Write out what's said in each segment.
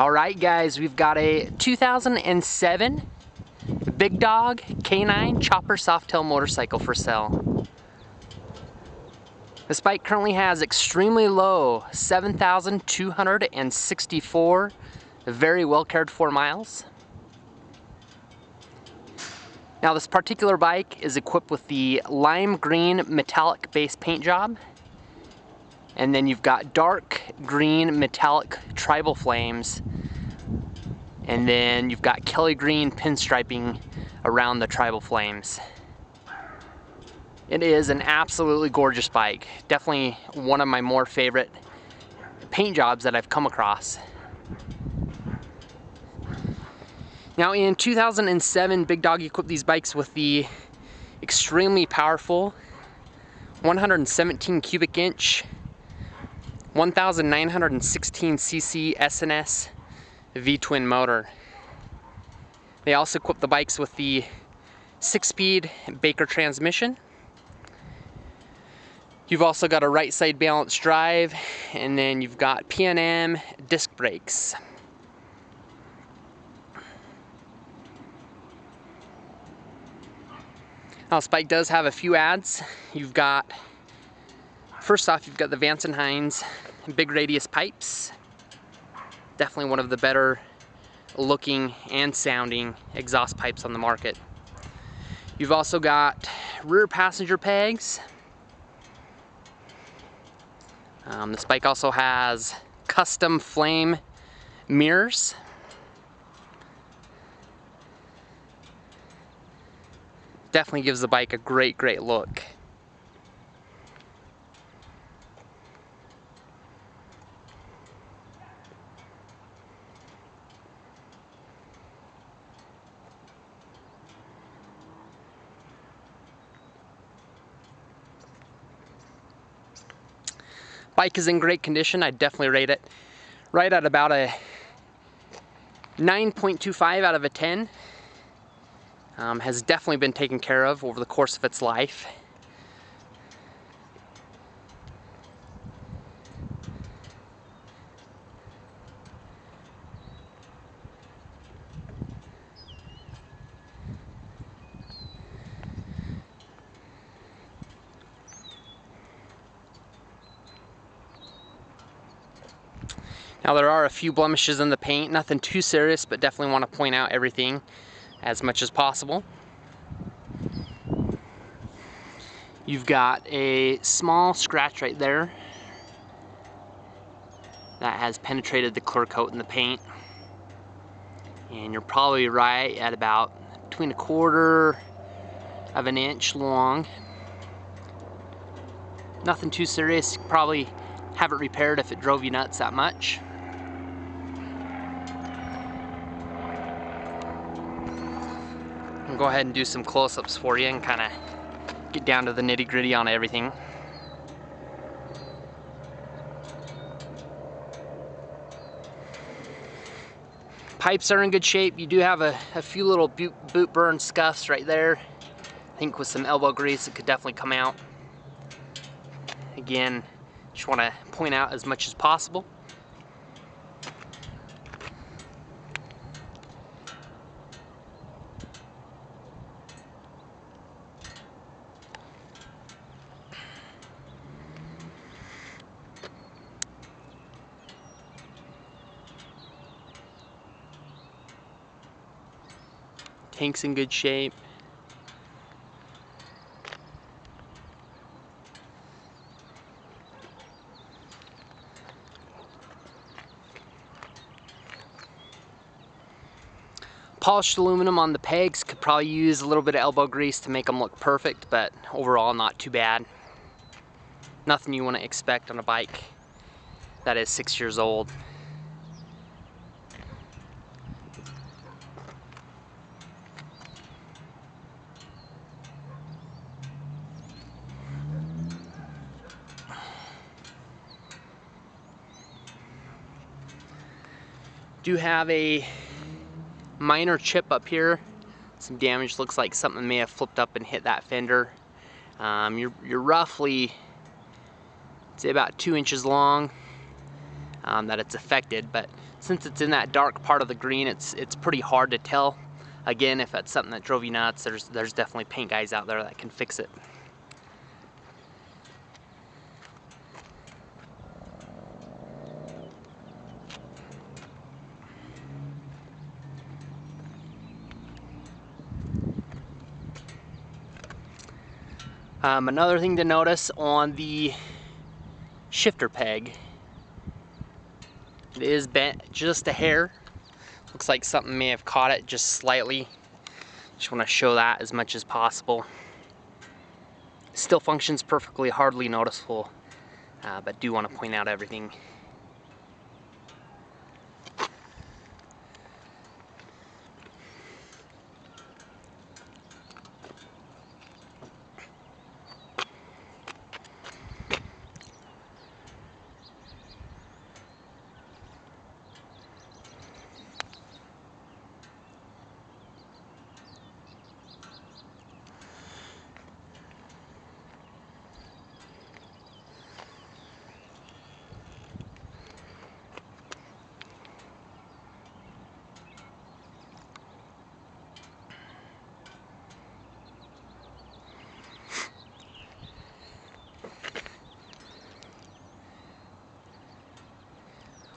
Alright guys, we've got a 2007 Big Dog K9 Chopper Softail motorcycle for sale. This bike currently has extremely low 7,264 very well cared for miles. Now this particular bike is equipped with the lime green metallic base paint job, and then you've got dark green metallic tribal flames, and then you've got Kelly green pinstriping around the tribal flames. It is an absolutely gorgeous bike. Definitely one of my more favorite paint jobs that I've come across. Now in 2007, Big Dog equipped these bikes with the extremely powerful 117 cubic inch 1916 cc SNS V-twin motor. They also equipped the bikes with the 6-speed Baker transmission. You've also got a right side balanced drive, and then you've got P&M disc brakes. Now this bike does have a few adds. You've got, first off, you've got the Vance & Hines big radius pipes. Definitely one of the better looking and sounding exhaust pipes on the market. You've also got rear passenger pegs. This bike also has custom flame mirrors. Definitely gives the bike a great look. Bike is in great condition. I'd definitely rate it right at about a 9.25 out of a 10. Has definitely been taken care of over the course of its life. Now there are a few blemishes in the paint, nothing too serious, but definitely want to point out everything as much as possible. You've got a small scratch right there that has penetrated the clear coat in the paint, and you're probably right at about between 1/4 of an inch long. Nothing too serious. You could probably have it repaired if it drove you nuts that much. I'll go ahead and do some close-ups for you and kind of get down to the nitty-gritty on everything. Pipes are in good shape. You do have a few little boot burn scuffs right there. I think with some elbow grease it could definitely come out. Again, just want to point out as much as possible. Tank's in good shape. Polished aluminum on the pegs. Could probably use a little bit of elbow grease to make them look perfect, but overall not too bad. Nothing you want to expect on a bike that is 6 years old. Do have a minor chip up here. Some damage, looks like something may have flipped up and hit that fender. You're roughly, say, about 2 inches long. that it's affected, but since it's in that dark part of the green, it's pretty hard to tell. Again, if that's something that drove you nuts, there's definitely paint guys out there that can fix it. Another thing to notice on the shifter peg, it is bent just a hair. Looks like something may have caught it just slightly. Just want to show that as much as possible. Still functions perfectly, hardly noticeable, but do want to point out everything.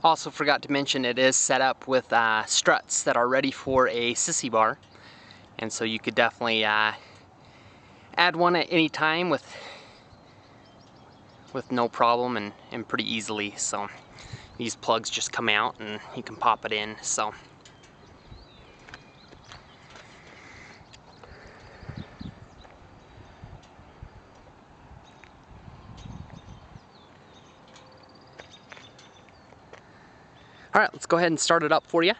Also forgot to mention, it is set up with struts that are ready for a sissy bar, and so you could definitely add one at any time with no problem and pretty easily. So these plugs just come out and you can pop it in. So all right, let's go ahead and start it up for you.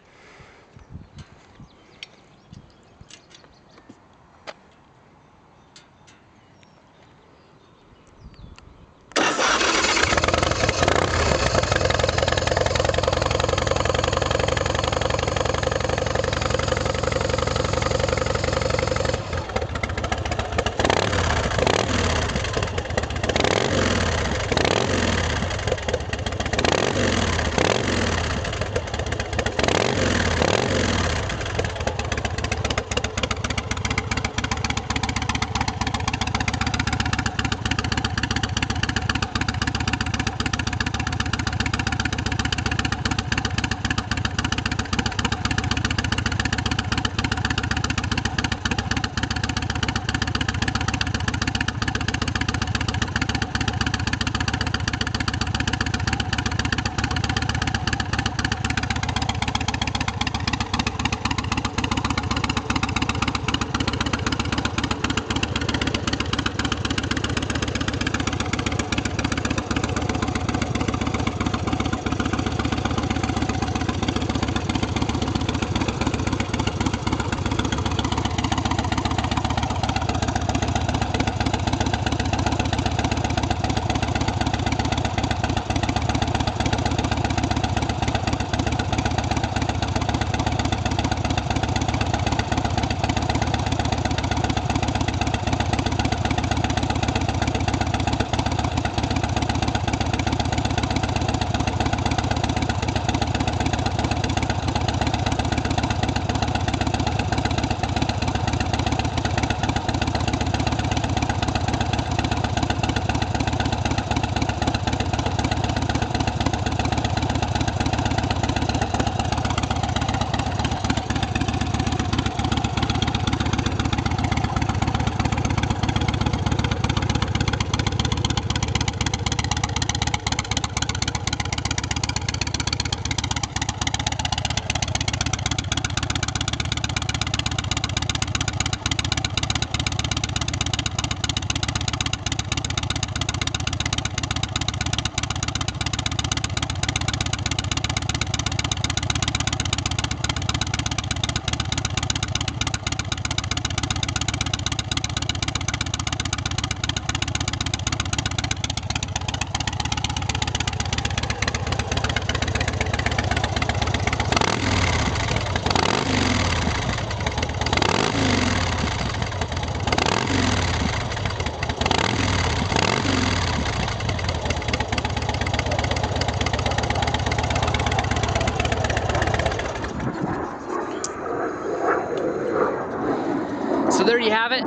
there you have it.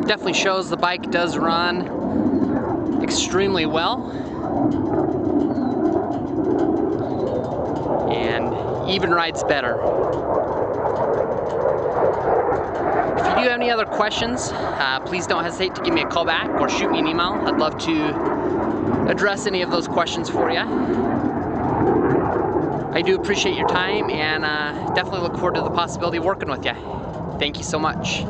Definitely shows the bike does run extremely well. And even rides better. If you do have any other questions, please don't hesitate to give me a call back or shoot me an email. I'd love to address any of those questions for you. I do appreciate your time and definitely look forward to the possibility of working with you. Thank you so much.